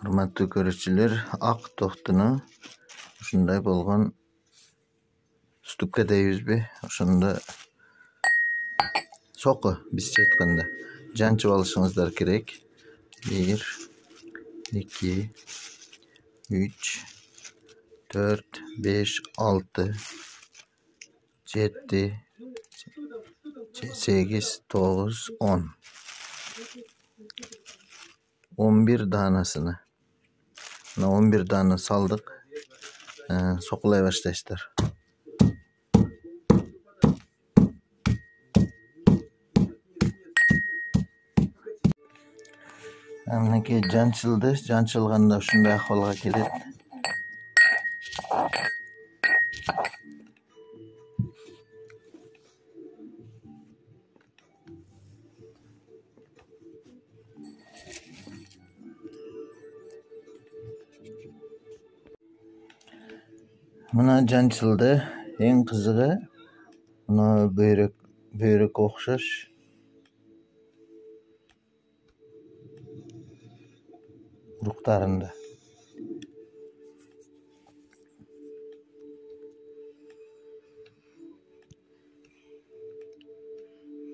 Hurmatly görüşçüler, ak toxtunu ушундай болгон ступка дейбизби? Ошондо соку бизче айтканда жанчып алышыңыздар керек. 1, 2, 3, 4, 5, 6, 7, 8, 9, 10. 11 danasını. 11 dana saldık. Sokulay başlayışlar. Anaki janchıldı. Janchılganda şunday ahvalga keledi. Mına janchıldı. En kızığı mına börek okşaş. Uruklarında.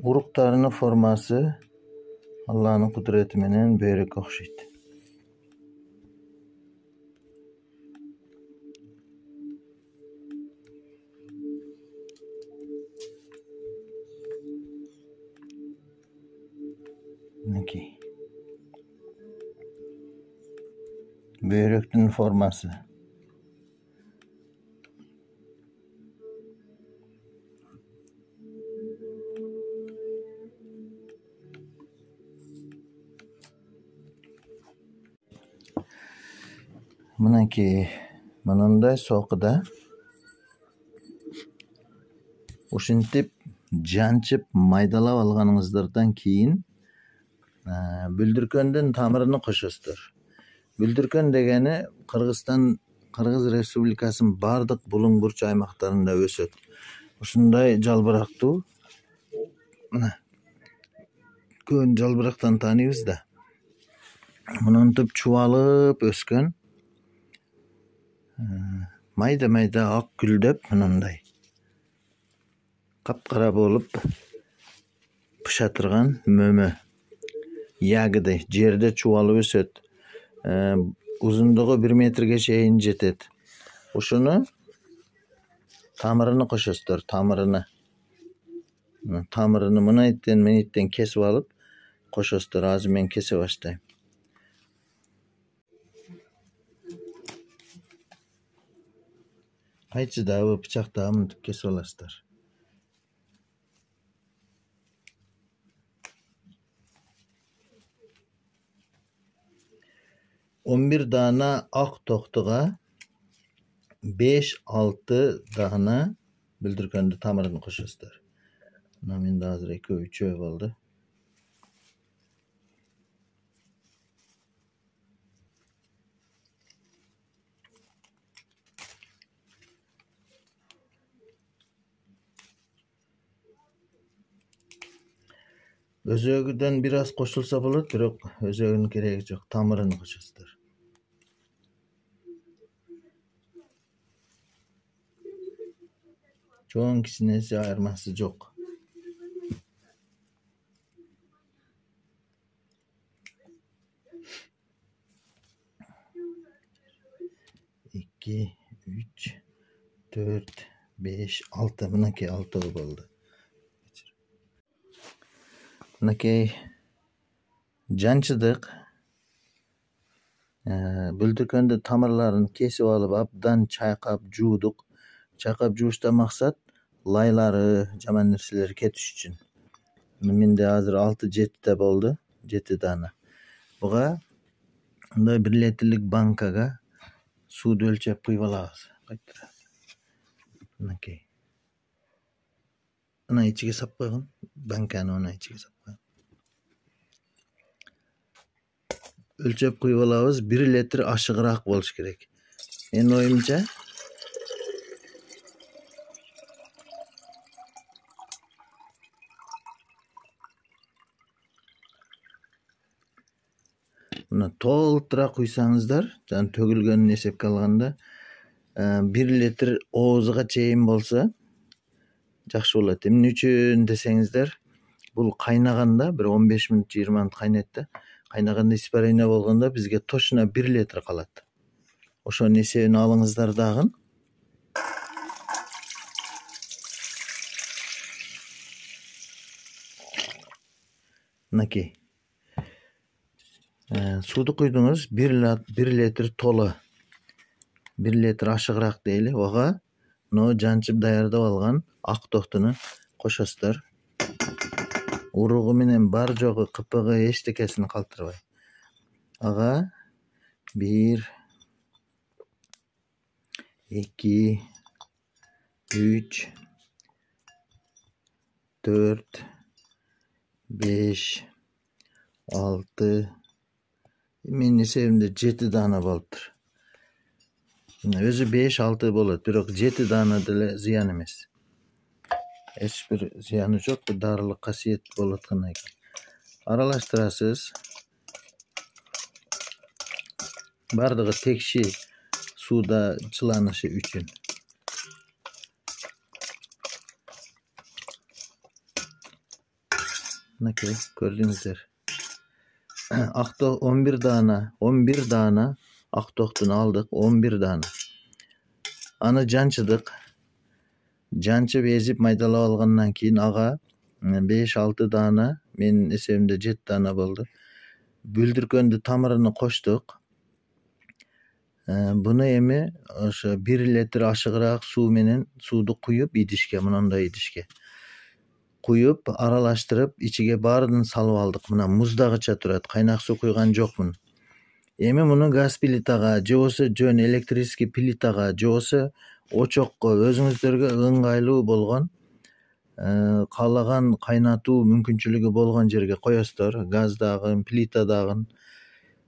Uruklarının forması Allah'ın kudreti menen börek okşaydı. Naki. Börektin forması. Mınaki mınандай soğuda ушинтип janchып maydalap alганыңыздардан кийин бүлдүркөндүн тамырын кошосуздар. Бүлдүркөн дегени Кыргыз Республикасынын бардык булуң бурч аймактарында өсөт. Ушундай жалбырактуу мына көн жалбырактан тааныйбыз да. Мынтип чубалып өскөн майда ак гүлдөп мындай капкара болуп пыша турган мөмө ягоды жерде чубалып өсөт. Узундугу 1 метрге чейин жетет. Ушуну тамырын кошосуздар, тамырын мынайттен кесип алып кошосуздар. Азыр мен кесе баштайм. Кайчыдабы бычактабы мынтип кесип аласыздар. On bir dana ak toxtuğa 5-6 dana бүлдүркөндү тамырын кошосуздар. Мына менде азыр 2-3 болду. Özögüden biraz koşulsa bolot, bирок özögünün kereги жок. Тамырын кошосуздар. Çoğun kişinesi ayırması yok. İki, 3, 4, 5, 6. Mınaki 6 oldu. Mınaki janчыдык. Бүлдүркөндү тамырларын kesip alıp abdan çayкап жуудук. Çayкап жуушта maksat laylары, жаман нерселери кетиш үчүн. Менде азыр 6-7 болду, 7 dana. Буга мындай 1 литрлик банкага сууду өлчөп куюп алабыз. Мынакей. Мына ичиге сап койгон, банканы мына ичиге сап койгон. Өлчөп куюп алабыз, 1 литр ашыгыраак болуш керек. Менин оюмча мына толтура куйсаңыздар, жана төгүлгөнүн эсепке алганда 1 литр оозуга чейин болсо жакшы болот. Эмне үчүн десеңиздер, бул кайнаганда бир 15 мүнөт 20 мүнөт кайнайт да. Кайнаганда испарение болгондо бизге точно 1 литр калат. Ошонун эсебин алыңыздар дагы. Мынакей. Сууду куйдуңуз, 1 литр толо. 1 литр ашыгыраак дейли. Ага но жанчып даярдап алган ак токтуну кошосуздар. Уругу менен бар жогу кыпыгы эчтекесин калтырбай. Ага 1 2 3 4 5 6 менин эсебимде 7 дана болуптур. Өзү 5-6 болот, бирок 7 дана деле зыян эмес. Эч бир зыяны жок, бул дарылык касиет болуп аткандан кийин. Аралаштырасыз. Бардыгы текши сууда жыланышы үчүн. Мынакей, көрдүңүздөр. 11 дана ак токтуну алдык, 11 дана. Аны жанчыдык. Жанчып эзип майдалап алгандан кийин ага 5-6 дана, менин эсебимде 7 дана болду. Бүлдүркөндү тамырын коштук. Буну эми ошо 1 литр ашыгыраак суу менен сууду куюп идишке, мындай идишке куюп, аралаштырып, ичиге баарын салып алдык. Мына муздагыча турат, кайнак суу куйган жокмун. Эми муну газ плитага, же болбосо жөн электрический плитага, же болбосо очокко, өзүңүздөргө ыңгайлуу болгон, каалаган кайнатуу мүмкүнчүлүгү болгон жерге коесуздар. Газ дагы, плита дагы,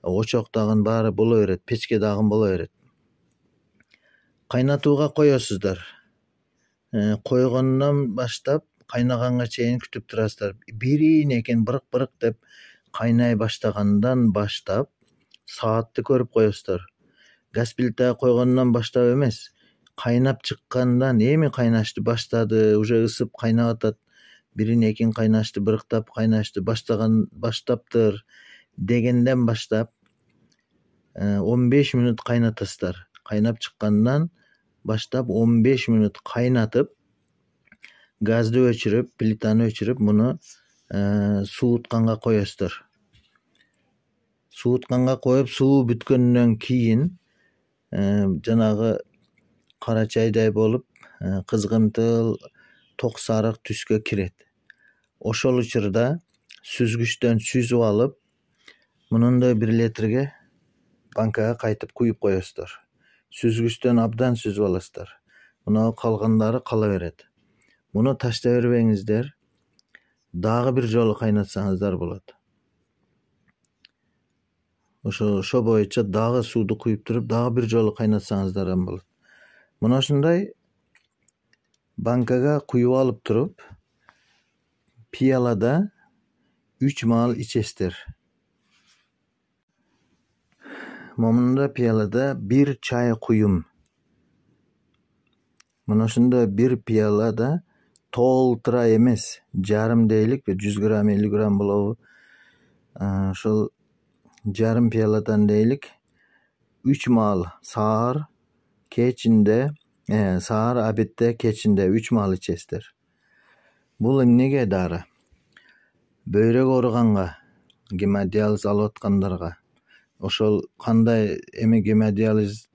очок дагы баары боло берет, печке дагы боло берет. Кайнатууга коесуздар. Койгондон баштап кайнаганга чейин күтүп турасыздар. Бирин экен бырык деп кайнай баштагандан баштап саатты көрүп коесуздар. Газ плитага койгондон баштап эмес, кайнап чыккандан эми кайнашты баштады, уже ысып кайнап атат. Бирин экин кайнашты, бырыктап кайнашты баштаптыр дегенден баштап 15 мүнөт кайнатасыздар. Кайнап чыккандан баштап 15 мүнөт кайнатып, газды өчүрүп, плитаны өчүрүп, муну суутканга коесуздар. Суутканга коюп, суу бүткөндөн кийин жанагы кара чайдай болуп, кызгынтыл, ток сарык түскө кирет. Ошол учурда сүзгүчтөн сүзүп алып, мунундай 1 литрге банкага кайтып куюп коесуздар. Сүзгүчтөн абдан сүзүп аласыздар. Мына калгандары кала берет. Муну таштай бербеңиздер. Дагы бир жолу кайнатсаңыздар болот. Ошо боюнча дагы сууду куюп туруп, дагы бир жолу кайнатсаңыздар болот. Мына ушундай банкага куюп алып туруп, пиялада 3 маал ичесиздер. Момунда пиялада 1 чай куюм. Мына ушундай 1 пиялада толтура эмес, жарым дейлик, 100 грамм 50 грамм болобу. Ошол жарым пияладан дейлик 3 маал саар, кечинде, саар, абетте, кечинде 3 маал ичесиздер. Бул эмнеге дары? Бөйрөк ооруганга, гемодиализ алып аткандарга. Ошол кандай эми гемодиализ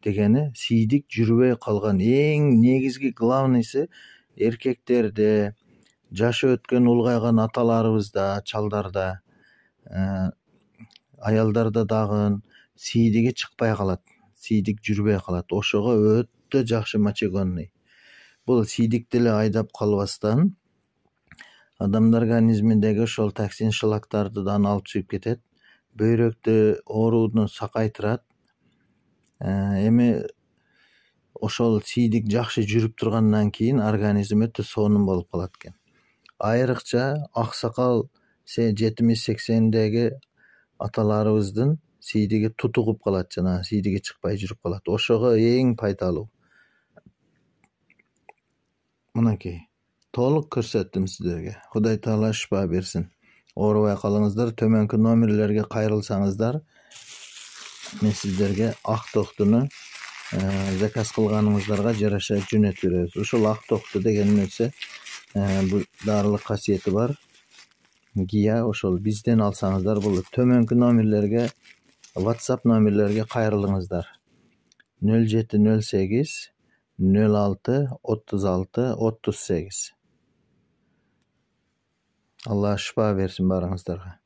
дегени сийдик жүрбөй калган, эң негизги главныйсы эркектерде, жашы өткөн улгайган аталарыбызда, чалдарда, аялдарда дагы сийдиги чыкпай калат, сийдик жүрбөй калат. Ошого өтө жакшы мочегонный. Бул сийдикти эле айдап калбастан адамдар организминдеги ошол токсин шлактарды да алып чыгып кетет. Бөйрөктү оорууну сакайтырат. Эми ошол сийдик жакшы жүрүп тургандан кийин организм өтө сонун болуп калат экен. Айрыкча аксакал 70-80деги аталарыбыздын сийдиги тутугуп калат, жана сийдиги чыкпай жүрүп калат. Ошого эң пайдалуу. Мынакей толук көрсөттүм сиздерге. Кудай таала шифа берсин. Оорубай калыңыздар. Төмөнкү номерлерге кайрылсаңыздар, мен сиздерге ак токтуну заказ кылганыңыздарга жараша жөнөтүп беребиз. Ушул ак токту деген нерсе бул дарылык касиети бар. Гия ошол бизден алсаңыздар болот. Төмөнкү номерлерге, WhatsApp номерлерге кайрылыңыздар. 0708 06 36 38. Алла шифа берсин барыңыздарга.